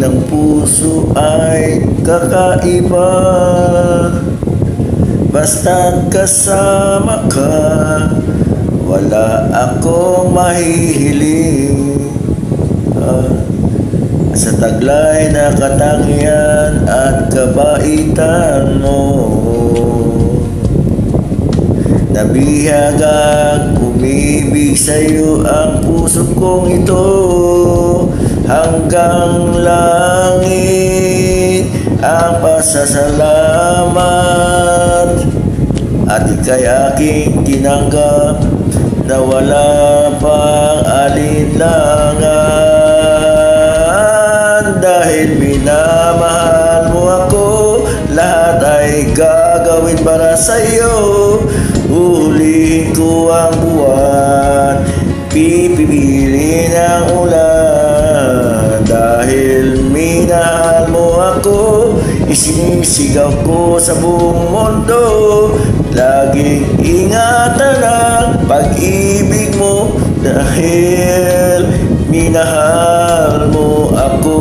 ng puso ay kakaiba. Basta't kasama ka, wala akong mahihiling. Sa taglay na katangian at kabaitan mo, nabihag umibig sa'yo ang puso kong ito. Hanggang langit ang pasasalamat, at ika'y aking tinanggap na wala pang alinlangan. Dahil minamahal mo ako, lahat ay gagawin para sa'yo. Uhulihin ko ang buwan, pipigilin ang ulan. Dahil minahal mo ako, isinisigaw ko sa buong mundo. Laging ingatan ang pag-ibig mo, dahil minahal mo ako.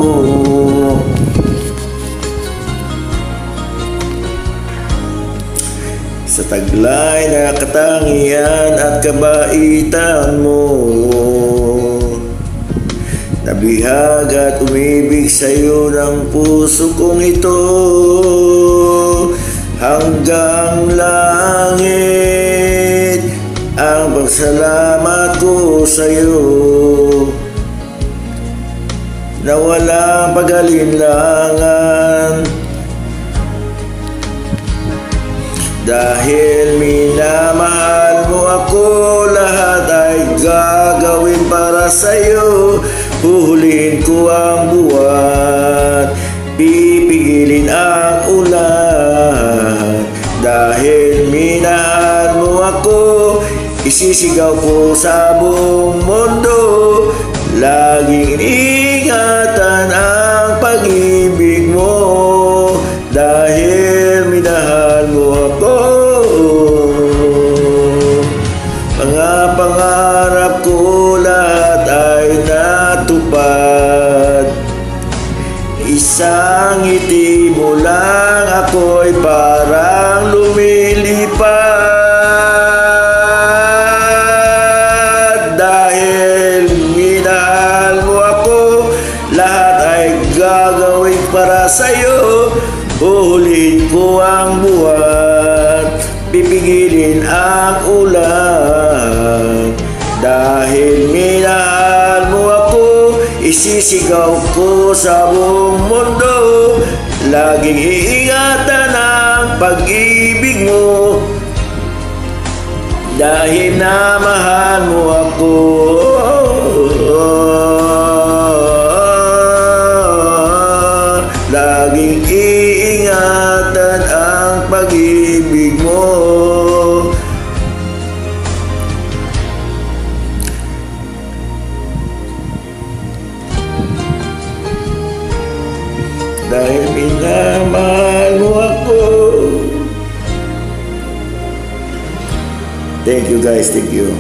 Sa taglay na katangian at kabaitan mo, nabihag at umibig sa'yo ng puso kong ito. Hanggang langit ang pagsalamat ko sa'yo, na walang pag-alinlangan. Dahil minamahal mo ako, lahat ay gagawin para sa'yo. Huhulihin ko ang buwan, pipigilin ang ulan. Dahil minahal mo ako, isisigaw ko sa buong mundo. Laging ingatan ang pag-ibig mo, dahil minahal mo ako. Mga pangarap ko lahat ay natupad. Isang ngiti mo lang, ako'y parang lumilipad. Dahil minahal mo ako, lahat ay gagawin para sa'yo. Uhulihin ko ang buwan, pipigilin ang ulan. Dahil minahal mo ako, isisigaw ko sa buong mundo. Laging iingatan ang pag-ibig mo, dahil namahal mo ako. Laging iingatan ang pag-ibig mo. Dahil minamahal mo ako. Thank you guys, thank you.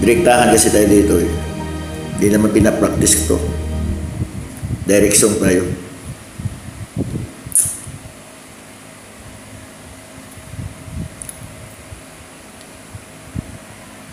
Direktahan kasi tayo dito eh. Hindi naman pinapractice ito. Direct song tayo.